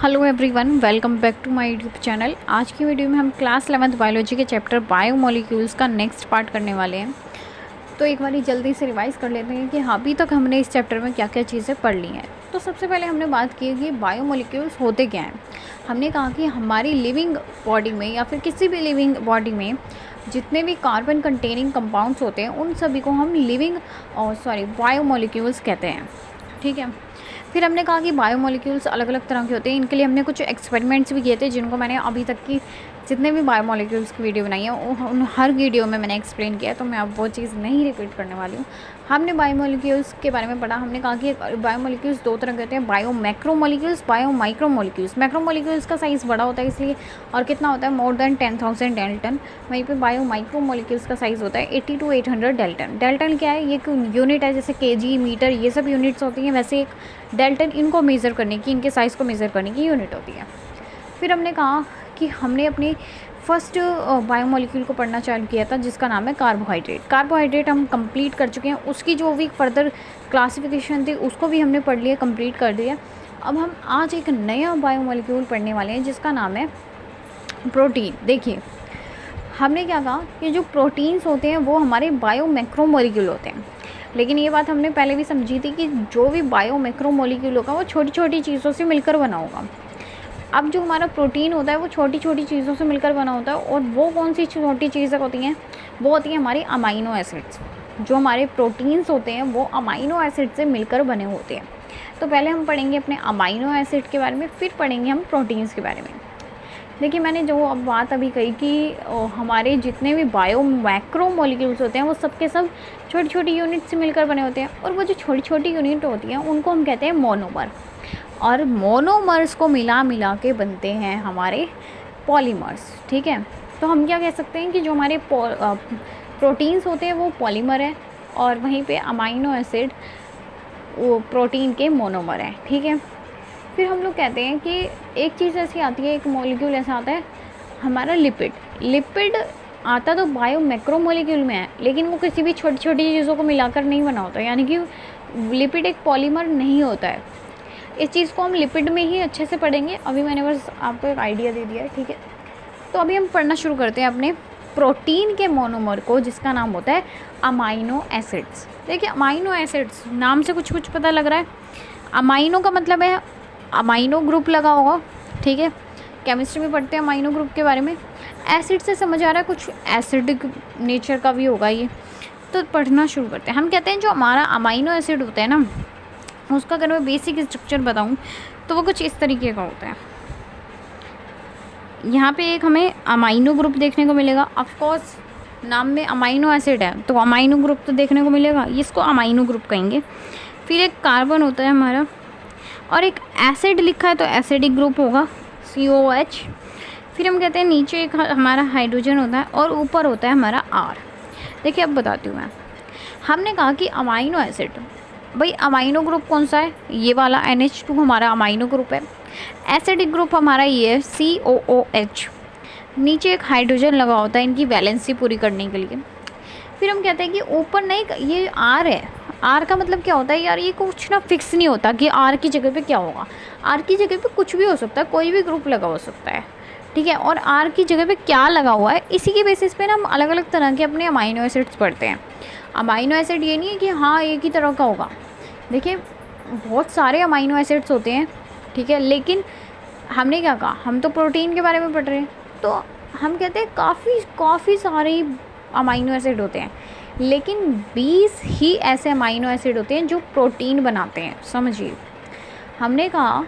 Hello everyone, welcome back to my YouTube channel. आज की video में हम क्लास 11th बायोलॉजी के चैप्टर बायोमोलिक्यूल्स का नेक्स्ट पार्ट करने वाले हैं। तो एक बार जल्दी से रिवाइज़ कर लेते हैं कि अभी तक हमने इस चैप्टर में क्या क्या चीज़ें पढ़ ली हैं। तो सबसे पहले हमने बात की कि बायोमोलिक्यूल्स होते क्या हैं। हमने कहा कि हमारी लिविंग बॉडी में या फिर किसी भी लिविंग बॉडी में जितने भी कार्बन कंटेनिंग कंपाउंड्स होते हैं उन सभी को हम बायोमोलिक्यूल्स कहते हैं। ठीक है। फिर हमने कहा कि बायोमोलिक्यूल्स अलग अलग तरह के होते हैं। इनके लिए हमने कुछ एक्सपेरिमेंट्स भी किए थे जिनको मैंने अभी तक की जितने भी बायोमोलिक्यूल्स की वीडियो बनाई है उन हर वीडियो में मैंने एक्सप्लेन किया है, तो मैं अब वो चीज़ नहीं रिपीट करने वाली हूँ। हमने बायोमोलिक्यूल्स के बारे में पढ़ा। हमने कहा कि बायोमोलिक्यूल्स दो तरह के होते हैं, bio macromolecules, bio micromolecules. Macromolecules का साइज़ बड़ा होता है इसलिए, और कितना होता है, मोर देन 10,000 डेल्टन। वहीं पे बायो माइक्रोमोलिक्यूल्स का साइज़ होता है 80 to 800 डेल्टन। डेल्टन क्या है, ये एक यूनिट है, जैसे केजी, मीटर, ये सब यूनिट्स होती हैं, वैसे एक डेल्टन इनको मेज़र करने की, इनके साइज़ को मेज़र करने की यूनिट होती है। फिर हमने कहा कि हमने अपनी फर्स्ट बायोमोलिक्यूल को पढ़ना चालू किया था जिसका नाम है कार्बोहाइड्रेट। कार्बोहाइड्रेट हम कंप्लीट कर चुके हैं, उसकी जो भी फर्दर क्लासिफिकेशन थी उसको भी हमने पढ़ लिया, कंप्लीट कर दिया। अब हम आज एक नया बायोमोलिक्यूल पढ़ने वाले हैं जिसका नाम है प्रोटीन। देखिए, हमने क्या कहा कि जो प्रोटीन्स होते हैं वो हमारे बायो मैक्रोमोलिक्यूल होते हैं, लेकिन ये बात हमने पहले भी समझी थी कि जो भी बायो मैक्रोमोलिक्यूल होगा वो छोटी छोटी चीज़ों से मिलकर बना होगा। अब जो हमारा प्रोटीन होता है वो छोटी छोटी चीज़ों से मिलकर बना होता है, और वो कौन सी छोटी चीज़ें होती हैं, वो होती हैं हमारी अमाइनो एसिड्स। जो हमारे प्रोटीन्स होते हैं वो अमाइनो एसिड से मिलकर बने होते हैं। तो पहले हम पढ़ेंगे अपने अमाइनो एसिड के बारे में, फिर पढ़ेंगे हम प्रोटीन्स के बारे में। देखिए, मैंने जो अब बात अभी कही कि हमारे जितने भी बायो मैक्रोमोलिक्यूल्स होते हैं वो सब के सब छोटी छोटी यूनिट से मिलकर बने होते हैं, और वो जो छोटी छोटी यूनिट होती हैं उनको हम कहते हैं मोनोमर, और मोनोमर्स को मिला मिला के बनते हैं हमारे पॉलीमर्स। ठीक है। तो हम क्या कह सकते हैं कि जो हमारे प्रोटीन्स होते हैं वो पॉलीमर है, और वहीं पे अमाइनो एसिड वो प्रोटीन के मोनोमर हैं। ठीक है। फिर हम लोग कहते हैं कि एक चीज़ ऐसी आती है, एक मॉलिक्यूल ऐसा आता है हमारा लिपिड। लिपिड आता तो बायो मैक्रोमोलिक्यूल में है, लेकिन वो किसी भी छोटी छोटी चीज़ों को मिलाकर नहीं बना होता, यानी कि लिपिड एक पॉलीमर नहीं होता है। इस चीज़ को हम लिपिड में ही अच्छे से पढ़ेंगे। अभी मैंने बस आपको एक आइडिया दे दिया है। ठीक है। तो अभी हम पढ़ना शुरू करते हैं अपने प्रोटीन के मोनोमर को, जिसका नाम होता है अमाइनो एसिड्स। देखिए, अमाइनो एसिड्स नाम से कुछ कुछ पता लग रहा है। अमाइनो का मतलब है अमाइनो ग्रुप लगा होगा। ठीक है। केमिस्ट्री में पढ़ते हैं अमाइनो ग्रुप के बारे में। एसिड से समझ आ रहा है कुछ एसिडिक नेचर का भी होगा ये। तो पढ़ना शुरू करते हैं। हम कहते हैं जो हमारा अमाइनो एसिड होता है ना, उसका अगर मैं बेसिक स्ट्रक्चर बताऊं तो वो कुछ इस तरीके का होता है। यहाँ पे एक हमें अमाइनो ग्रुप देखने को मिलेगा। ऑफ कोर्स नाम में अमाइनो एसिड है तो अमाइनो ग्रुप तो देखने को मिलेगा, इसको अमाइनो ग्रुप कहेंगे। फिर एक कार्बन होता है हमारा, और एक एसिड लिखा है तो एसिडिक ग्रुप होगा, COH। फिर हम कहते हैं नीचे एक हमारा हाइड्रोजन होता है, और ऊपर होता है हमारा R। देखिए, अब बताती हूँ मैं। हमने कहा कि अमाइनो एसिड, भाई अमाइनो ग्रुप कौन सा है, ये वाला NH2 हमारा अमाइनो ग्रुप है। एसिडिक ग्रुप हमारा ये है COOH। नीचे एक हाइड्रोजन लगा होता है इनकी वैलेंसी पूरी करने के लिए। फिर हम कहते हैं कि ऊपर नहीं, ये R है। R का मतलब क्या होता है यार, ये कुछ ना फिक्स नहीं होता कि R की जगह पे क्या होगा। R की जगह पे कुछ भी हो सकता है, कोई भी ग्रुप लगा हो सकता है। ठीक है। और R की जगह पे क्या लगा हुआ है, इसी के बेसिस पे ना हम अलग अलग तरह के अपने अमाइनो एसिड्स पढ़ते हैं। अमाइनो एसिड ये नहीं है कि हाँ एक ही तरह का होगा। देखिए, बहुत सारे अमाइनो एसिड्स होते हैं। ठीक है। लेकिन हमने क्या कहा, हम तो प्रोटीन के बारे में पढ़ रहे हैं, तो हम कहते हैं काफ़ी सारे अमाइनो एसिड होते हैं, लेकिन 20 ही ऐसे अमाइनो एसिड होते हैं जो प्रोटीन बनाते हैं। समझिए, हमने कहा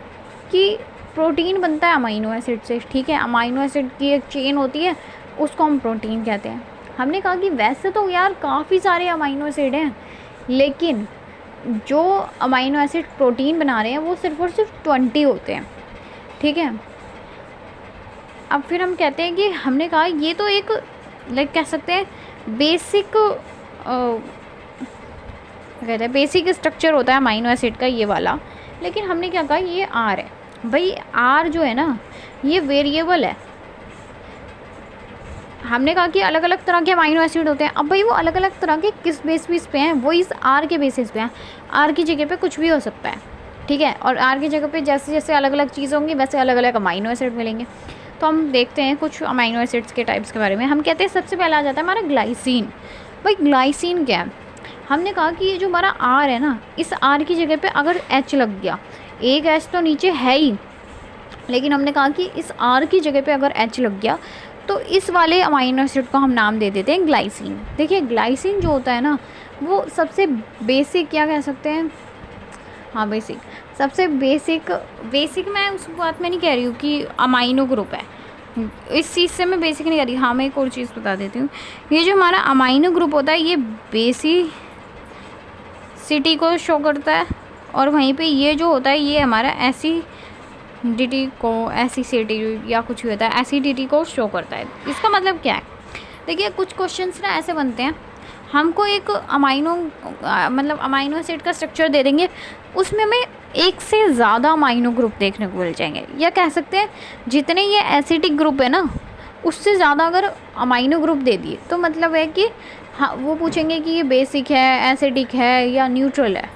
कि प्रोटीन बनता है अमाइनो एसिड से। ठीक है। अमाइनो एसिड की एक चेन होती है, उसको हम प्रोटीन कहते हैं। हमने कहा कि वैसे तो यार काफ़ी सारे अमाइनो एसिड हैं, लेकिन जो अमाइनो एसिड प्रोटीन बना रहे हैं वो सिर्फ और सिर्फ 20 होते हैं। ठीक है। अब फिर हम कहते हैं कि हमने कहा ये तो एक कह सकते हैं बेसिक कहते हैं बेसिक स्ट्रक्चर होता है अमाइनो एसिड का, ये वाला। लेकिन हमने क्या कहा, ये R है। भाई R जो है ना, ये वेरिएबल है। हमने कहा कि अलग अलग तरह के अमाइनो एसिड होते हैं। अब भाई वो अलग अलग तरह के किस बेसिस पे हैं, वो इस R के बेसिस पे हैं। R की जगह पे कुछ भी हो सकता है। ठीक है। और आर की जगह पे जैसे जैसे अलग अलग चीज़ होंगी वैसे अलग अलग अमाइनो एसिड मिलेंगे। तो हम देखते हैं कुछ अमाइनो एसिड्स के टाइप्स के बारे में। हम कहते हैं सबसे पहला आ जाता है हमारा ग्लाइसिन। भाई ग्लाइसिन क्या है? हमने कहा कि ये जो हमारा आर है ना, इस आर की जगह पे अगर एच लग गया, एक एच तो नीचे है ही, लेकिन हमने कहा कि इस आर की जगह पे अगर एच लग गया तो इस वाले अमाइनो एसिड को हम नाम दे देते हैं ग्लाइसिन। देखिए ग्लाइसिन जो होता है ना, वो सबसे बेसिक, क्या कह सकते हैं, हाँ बेसिक, सबसे बेसिक मैं उस बात में नहीं कह रही हूँ कि अमाइनो ग्रुप है, इस चीज़ से मैं बेसिक नहीं कर रही। हाँ मैं एक और चीज़ बता देती हूँ, ये जो हमारा अमाइनो ग्रुप होता है ये बेसिसिटी को शो करता है, और वहीं पे ये जो होता है ये हमारा एसिडिटी को, एसिडिटी या कुछ भी होता है, एसिडिटी को शो करता है। इसका मतलब क्या है? देखिए कुछ क्वेश्चंस ना ऐसे बनते हैं, हमको एक अमाइनो एसिड का स्ट्रक्चर दे देंगे, उसमें हमें एक से ज़्यादा अमाइनो ग्रुप देखने को मिल जाएंगे, या कह सकते हैं जितने ये एसिडिक ग्रुप है ना उससे ज़्यादा अगर अमाइनो ग्रुप दे दिए तो मतलब है कि हाँ, वो पूछेंगे कि ये बेसिक है, एसिडिक है या न्यूट्रल है।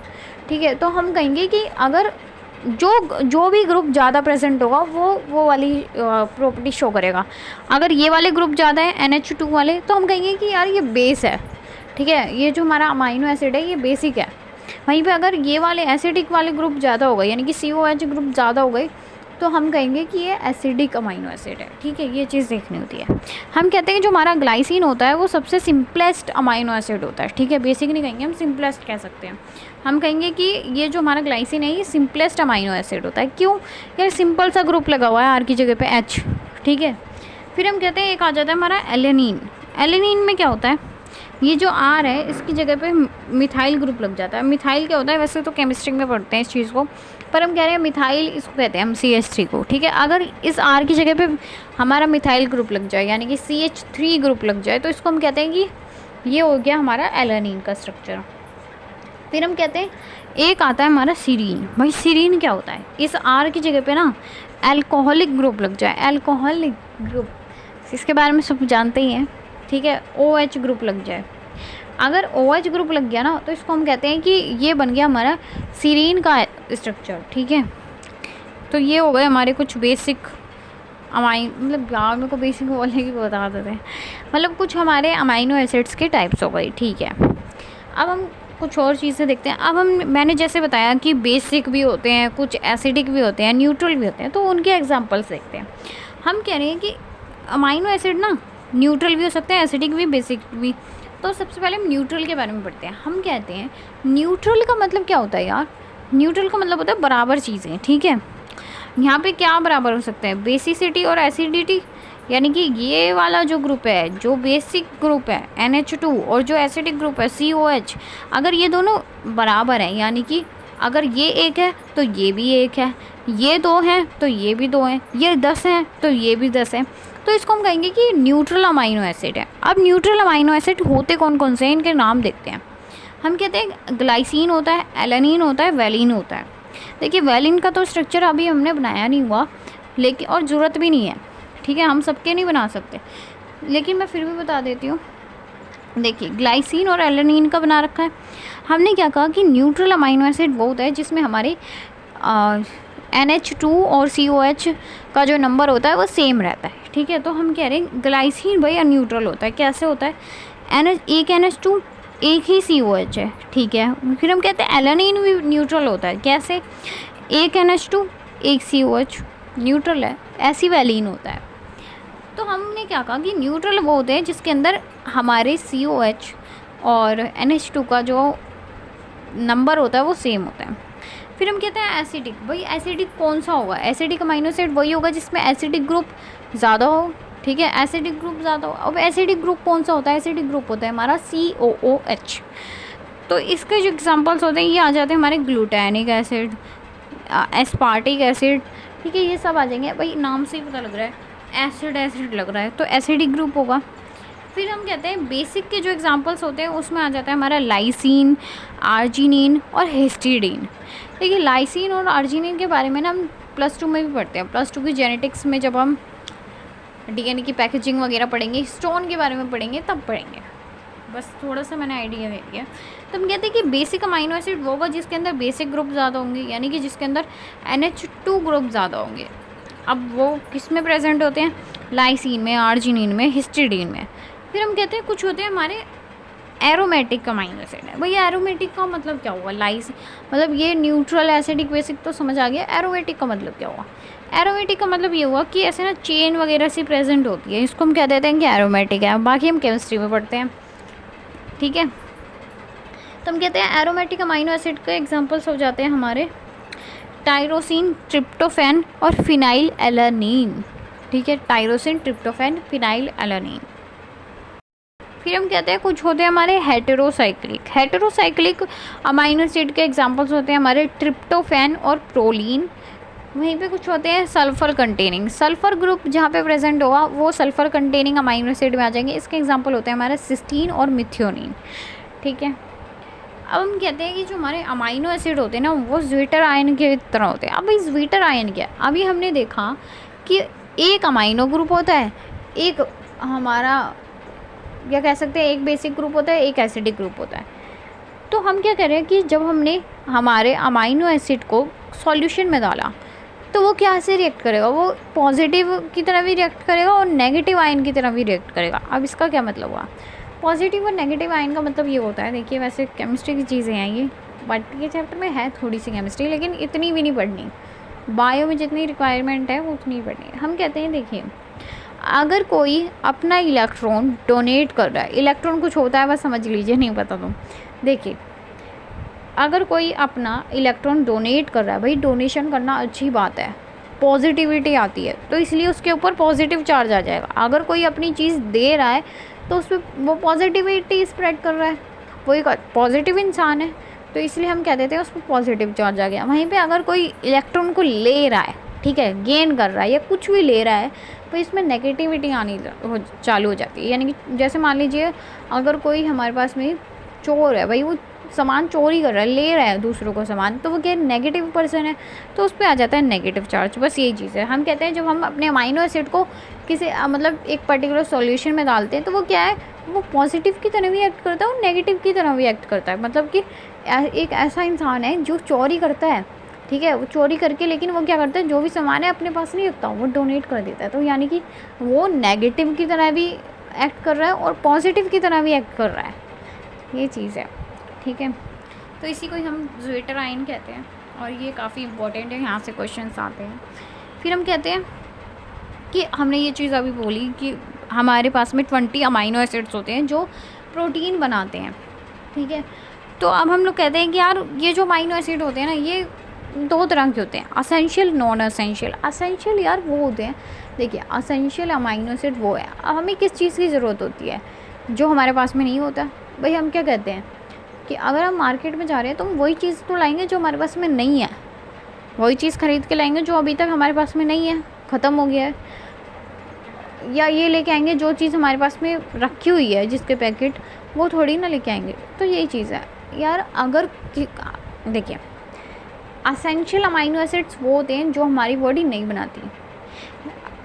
ठीक है, तो हम कहेंगे कि अगर जो भी ग्रुप ज़्यादा प्रेजेंट होगा वो वाली प्रॉपर्टी शो करेगा। अगर ये वाले ग्रुप ज़्यादा है NH2 वाले, तो हम कहेंगे कि यार ये बेस है। ठीक है, ये जो हमारा अमाइनो एसिड है ये बेसिक है। वहीं पे अगर ये वाले एसिडिक वाले ग्रुप ज़्यादा हो गए, यानी कि COH ग्रुप ज़्यादा हो गए, तो हम कहेंगे कि ये एसिडिक अमाइनो एसिड है। ठीक है, ये चीज़ देखनी होती है। हम कहते हैं कि जो हमारा ग्लाइसिन होता है वो सबसे सिंपलेस्ट अमाइनो एसिड होता है। ठीक है, बेसिक नहीं कहेंगे, हम सिंपलेस्ट कह सकते हैं। हम कहेंगे कि ये जो हमारा ग्लाइसिन है ये सिंपलेस्ट अमाइनो एसिड होता है। क्यों? यार सिंपल सा ग्रुप लगा हुआ है आर की जगह पे H। ठीक है, फिर हम कहते हैं एक आ जाता है हमारा एलेनिन। एलेनिन में क्या होता है, ये जो आर है इसकी जगह पे मिथाइल ग्रुप लग जाता है। मिथाइल क्या होता है, वैसे तो केमिस्ट्री में पढ़ते हैं इस चीज़ को, पर हम कह रहे हैं मिथाइल इसको कहते हैं हम CH3 को। ठीक है, अगर इस आर की जगह पे हमारा मिथाइल ग्रुप लग जाए, यानी कि CH3 ग्रुप लग जाए, तो इसको हम कहते हैं कि ये हो गया हमारा एलेनिन का स्ट्रक्चर। फिर हम कहते हैं एक आता है हमारा सीरीन। भाई सीरीन क्या होता है, इस आर की जगह पे ना अल्कोहलिक ग्रुप लग जाए, अल्कोहलिक ग्रुप इसके बारे में सब जानते ही हैं। ठीक है, OH ग्रुप लग जाए, अगर OH ग्रुप लग गया ना तो इसको हम कहते हैं कि ये बन गया हमारा सीरीन का स्ट्रक्चर। ठीक है, तो ये हो गए हमारे कुछ बेसिक मतलब यार मेरे को बेसिक बोलने की बता देते हैं, मतलब कुछ हमारे अमाइनो एसिड्स के टाइप्स हो गई। ठीक है, अब हम कुछ और चीज़ें देखते हैं। अब मैंने जैसे बताया कि बेसिक भी होते हैं, कुछ एसिडिक भी होते हैं, न्यूट्रल भी होते हैं, तो उनके एग्जांपल्स देखते हैं। हम कह रहे हैं कि अमाइनो एसिड ना न्यूट्रल भी हो सकते हैं, एसिडिक भी, बेसिक भी। तो सबसे पहले हम न्यूट्रल के बारे में पढ़ते हैं। हम कहते हैं न्यूट्रल का मतलब क्या होता है यार, न्यूट्रल का मतलब होता है बराबर चीज़ें। ठीक है, यहाँ पे क्या बराबर हो सकते हैं, बेसिसिटी और एसिडिटी, यानी कि ये वाला जो ग्रुप है, जो बेसिक ग्रुप है NH2 और जो एसिडिक ग्रुप है COH, अगर ये दोनों बराबर हैं, यानी कि अगर ये एक है तो ये भी एक है, ये 2 हैं तो ये भी 2 हैं, ये 10 हैं तो ये भी 10 हैं, तो इसको हम कहेंगे कि न्यूट्रल अमाइनो एसिड है। अब न्यूट्रल अमाइनो एसिड होते कौन कौन से हैं, इनके नाम देखते हैं। हम कहते हैं ग्लाइसिन होता है, एलेनिन होता है, वैलिन होता है। देखिए वैलिन का तो स्ट्रक्चर अभी हमने बनाया नहीं हुआ, लेकिन और ज़रूरत भी नहीं है। ठीक है, हम सबके नहीं बना सकते, लेकिन मैं फिर भी बता देती हूँ। देखिए ग्लाइसिन और एलेनिन का बना रखा है। हमने क्या कहा कि न्यूट्रल अमाइनो एसिड वो होता है जिसमें हमारे NH2 और COH का जो नंबर होता है वो सेम रहता है। ठीक है, तो हम कह रहे हैं ग्लाइसिन भैया न्यूट्रल होता है। कैसे होता है, एक NH2 एक ही COH है। ठीक है, फिर हम कहते हैं एलेनिन भी न्यूट्रल होता है। कैसे, एक NH2 एक COH न्यूट्रल है, ऐसी वैलिन होता है। तो हमने क्या कहा कि न्यूट्रल वो होते हैं जिसके अंदर हमारे COH और NH2 का जो नंबर होता है वो सेम होता है। फिर हम कहते हैं एसिडिक। भाई एसिडिक कौन सा होगा, एसिडिक अमाइनो एसिड वही होगा जिसमें एसिडिक ग्रुप ज़्यादा हो। ठीक है, एसिडिक ग्रुप ज़्यादा हो। अब एसिडिक ग्रुप कौन सा होता है, एसिडिक ग्रुप होता है हमारा COOH। तो इसके जो एग्जांपल्स होते हैं ये आ जाते हैं हमारे ग्लूटानिक एसिड, एस्पार्टिक एसिड। ठीक है, ये सब आ जाएंगे। भाई नाम से ही पता लग रहा है एसिड लग रहा है, तो एसिडिक ग्रुप होगा। फिर हम कहते हैं बेसिक के जो एग्जांपल्स होते हैं उसमें आ जाता है हमारा लाइसिन, आर्जिनिन और हिस्टिडीन। देखिए लाइसिन और आर्जिनिन के बारे में ना हम +2 में भी पढ़ते हैं। +2 की जेनेटिक्स में जब हम DNA की पैकेजिंग वगैरह पढ़ेंगे, हिस्टोन के बारे में पढ़ेंगे, तब पढ़ेंगे। बस थोड़ा सा मैंने आइडिया दे दिया। तो हम कहते हैं कि बेसिक अमाइनो एसिड वो होगा जिसके अंदर बेसिक ग्रुप ज़्यादा होंगे, यानी कि जिसके अंदर NH2 ग्रुप ज़्यादा होंगे। अब वो किस में प्रेजेंट होते हैं? लाइसिन में, आर्जिनिन में, हिस्टिडीन में। फिर हम कहते हैं कुछ होते हैं हमारे एरोमेटिक अमाइनो एसिड है। भैया एरोमेटिक का मतलब क्या हुआ? मतलब ये न्यूट्रल, एसिडिक, बेसिक तो समझ आ गया। एरोमेटिक का मतलब क्या हुआ? एरोमेटिक का मतलब ये हुआ कि ऐसे ना चेन वगैरह सी प्रेजेंट होती है, इसको हम कह देते हैं कि एरोमेटिक है। बाकी हम केमिस्ट्री में पढ़ते हैं, ठीक है। तो हम कहते हैं एरोमेटिक अमाइनो एसिड के एग्जांपल्स हो जाते हैं हमारे टायरोसिन, ट्रिप्टोफैन और फिनाइल एलानीन, ठीक है। Tyrosine, tryptophan, phenyl alanine. फिर हम कहते हैं कुछ होते हैं हमारे हेटेरोसाइक्लिक अमाइनो एसिड के एग्जांपल्स होते हैं हमारे ट्रिप्टोफैन और प्रोलीन। वहीं पे कुछ होते हैं सल्फ़र कंटेनिंग, सल्फ़र ग्रुप जहाँ पे प्रेजेंट होगा वो सल्फ़र कंटेनिंग अमाइनो एसिड में आ जाएंगे। इसके एग्जांपल होते हैं हमारे सिस्टीन और मिथियोनिन, ठीक है। अब हम कहते हैं कि जो हमारे अमाइनो एसिड होते हैं ना वो ज्वीटर आयन के तरह होते हैं। अब इस ज्वीटर आयन क्या है? अभी हमने देखा कि एक अमाइनो ग्रुप होता है, एक हमारा क्या कह सकते हैं एक बेसिक ग्रुप होता है, एक एसिडिक ग्रुप होता है। तो हम क्या कह रहे हैं कि जब हमने हमारे अमाइनो एसिड को सॉल्यूशन में डाला तो वो क्या से रिएक्ट करेगा? वो पॉजिटिव की तरह भी रिएक्ट करेगा और नेगेटिव आयन की तरह भी रिएक्ट करेगा। अब इसका क्या मतलब हुआ? पॉजिटिव और नेगेटिव आयन का मतलब ये होता है, देखिए वैसे केमिस्ट्री की चीज़ें हैं ये, बट ये चैप्टर में है थोड़ी सी केमिस्ट्री, लेकिन इतनी भी नहीं पढ़नी। बायो में जितनी रिक्वायरमेंट है वो उतनी पढ़नी है। हम कहते हैं देखिए अगर कोई अपना इलेक्ट्रॉन डोनेट कर रहा है, इलेक्ट्रॉन कुछ होता है बस समझ लीजिए, नहीं पता तो देखिए अगर कोई अपना इलेक्ट्रॉन डोनेट कर रहा है, भाई डोनेशन करना अच्छी बात है, पॉजिटिविटी आती है, तो इसलिए उसके ऊपर पॉजिटिव चार्ज आ जाएगा। अगर कोई अपनी चीज़ दे रहा है तो उस पर वो पॉजिटिविटी स्प्रेड कर रहा है, वो एक पॉजिटिव इंसान है, तो इसलिए हम कह देते हैं उस पर पॉजिटिव चार्ज आ गया। वहीं पे अगर कोई इलेक्ट्रॉन को ले रहा है, ठीक है, गेन कर रहा है या कुछ भी ले रहा है, तो इसमें नेगेटिविटी आनी चालू हो जाती है। यानी कि जैसे मान लीजिए अगर कोई हमारे पास में चोर है, भाई वो सामान चोरी कर रहा है, ले रहा है दूसरों को सामान, तो वो क्या नेगेटिव पर्सन है, तो उस पर आ जाता है नेगेटिव चार्ज। बस यही चीज़ है। हम कहते हैं जब हम अपने अमाइनो एसिड को किसी मतलब एक पर्टिकुलर सॉल्यूशन में डालते हैं तो वो क्या है, वो पॉजिटिव की तरह भी एक्ट करता है और नेगेटिव की तरह भी एक्ट करता है। मतलब कि एक ऐसा इंसान है जो चोरी करता है, ठीक है, वो चोरी करके लेकिन वो क्या करता है, जो भी सामान है अपने पास नहीं रखता, वो डोनेट कर देता है। तो यानी कि वो नेगेटिव की तरह भी एक्ट कर रहा है और पॉजिटिव की तरह भी एक्ट कर रहा है, ये चीज़ है, ठीक है। तो इसी को ही हम ज्वेटर आयन कहते हैं और ये काफ़ी इंपॉर्टेंट है, यहाँ से क्वेश्चंस आते हैं। फिर हम कहते हैं कि हमने ये चीज़ अभी बोली कि हमारे पास में 20 अमाइनो एसिड्स होते हैं जो प्रोटीन बनाते हैं, ठीक है। तो अब हम लोग कहते हैं कि यार ये जो अमाइनो एसिड होते हैं ना ये 2 तरह के होते हैं, असेंशियल, नॉन असेंशियल। असेंशियल यार वो होते हैं, देखिए असेंशियल अमाइनो एसिड वो है, अब हमें किस चीज़ की ज़रूरत होती है जो हमारे पास में नहीं होता। भाई हम क्या कहते हैं कि अगर हम मार्केट में जा रहे हैं तो हम वही चीज़ तो लाएंगे जो हमारे पास में नहीं है, वही चीज़ ख़रीद के लाएंगे जो अभी तक हमारे पास में नहीं है, ख़त्म हो गया है, या ये लेके आएंगे जो चीज़ हमारे पास में रखी हुई है जिसके पैकेट, वो थोड़ी ना लेके आएंगे। तो यही चीज़ है यार। अगर देखिए असेंशियल अमाइनो एसिड्स वो होते हैं जो हमारी बॉडी नहीं बनाती।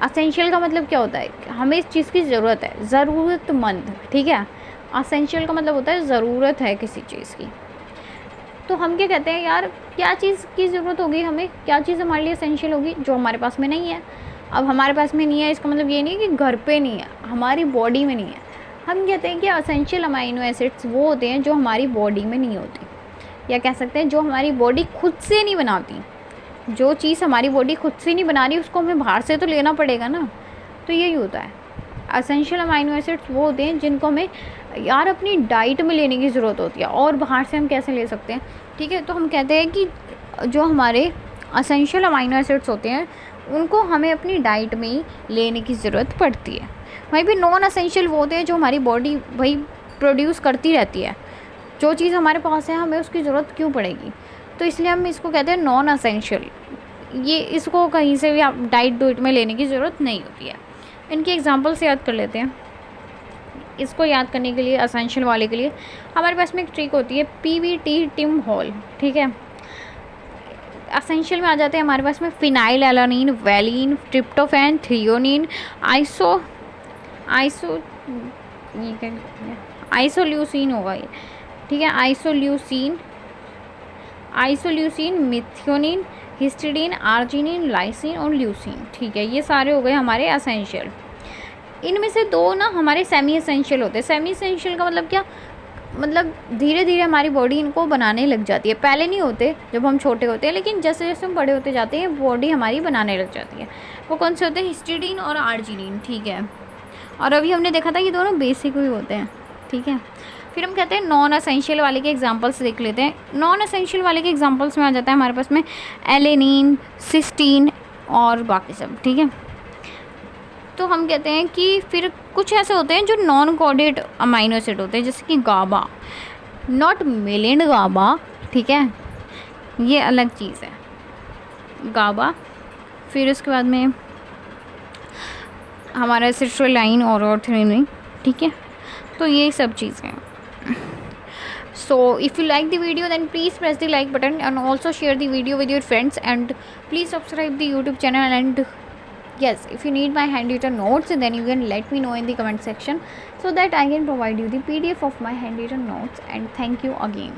असेंशियल का मतलब क्या होता है, हमें इस चीज़ की ज़रूरत है, ज़रूरतमंद, ठीक है। असेंशियल का मतलब होता है ज़रूरत है किसी चीज़ की। तो हम क्या कहते हैं यार क्या चीज़ की ज़रूरत होगी हमें, क्या चीज़ हमारे लिए असेंशियल होगी जो हमारे पास में नहीं है। अब हमारे पास में नहीं है इसका मतलब ये नहीं है कि घर पे नहीं है, हमारी बॉडी में नहीं है। हम कहते हैं कि असेंशियल अमाइनो एसिड्स वो होते हैं जो हमारी बॉडी में नहीं होती, या कह सकते हैं जो हमारी बॉडी खुद से नहीं बनाती। जो चीज़ हमारी बॉडी खुद से नहीं बना रही उसको हमें बाहर से तो लेना पड़ेगा ना। तो यही होता है, असेंशियल अमाइनो एसिड्स वो होते हैं जिनको हमें यार अपनी डाइट में लेने की ज़रूरत होती है और बाहर से हम कैसे ले सकते हैं, ठीक है। तो हम कहते हैं कि जो हमारे असेंशियल अमाइनो एसिड्स होते हैं उनको हमें अपनी डाइट में ही लेने की ज़रूरत पड़ती है। वहीं भी नॉन असेंशियल वो होते हैं जो हमारी बॉडी भाई प्रोड्यूस करती रहती है, जो चीज़ हमारे पास है हमें उसकी ज़रूरत क्यों पड़ेगी, तो इसलिए हम इसको कहते हैं नॉन असेंशियल। ये इसको कहीं से भी आप डाइट में लेने की ज़रूरत नहीं होती है। इनके एग्जांपल्स याद कर लेते हैं। इसको याद करने के लिए असेंशियल वाले के लिए हमारे पास में एक ट्रिक होती है, PVT टिम हॉल, ठीक है। असेंशियल में आ जाते हैं हमारे पास में phenyl alanine, valine, tryptophan, threonine, isoleucine होगा ये, ठीक है। Isoleucine, isoleucine, methionine, histidine, arginine, lysine और ल्यूसिन, ठीक है। ये सारे हो गए हमारे एसेंशियल। इनमें से 2 ना हमारे सेमी एसेंशियल होते हैं। सेमी एसेंशियल का मतलब क्या, मतलब धीरे धीरे हमारी बॉडी इनको बनाने लग जाती है। पहले नहीं होते जब हम छोटे होते हैं, लेकिन जैसे जैसे हम बड़े होते जाते हैं बॉडी हमारी बनाने लग जाती है। वो कौन से होते हैं, हिस्टिडीन और आर्जिनिन, ठीक है। और अभी हमने देखा था कि दोनों बेसिक ही होते हैं, ठीक है। फिर हम कहते हैं नॉन असेंशियल वाले के एग्जांपल्स देख लेते हैं। नॉन असेंशियल वाले के एग्जांपल्स में आ जाता है हमारे पास में एलेनिन, सिस्टीन और बाकी सब, ठीक है। तो हम कहते हैं कि फिर कुछ ऐसे होते हैं जो नॉन कोडेड अमाइनो एसिड होते हैं, जैसे कि गाबा, नॉट मिलेंड गाबा, ठीक है, ये अलग चीज़ है गाबा। फिर उसके बाद में हमारा सिट्रोलाइन और ऑर्थ्रिनिन, ठीक है। तो ये सब चीज़ें हैं। So if you like the video, then please press the like button and also share the video with your friends, and please subscribe the YouTube channel. And yes, if you need my handwritten notes, then you can let me know in the comment section so that I can provide you the PDF of my handwritten notes. And thank you again.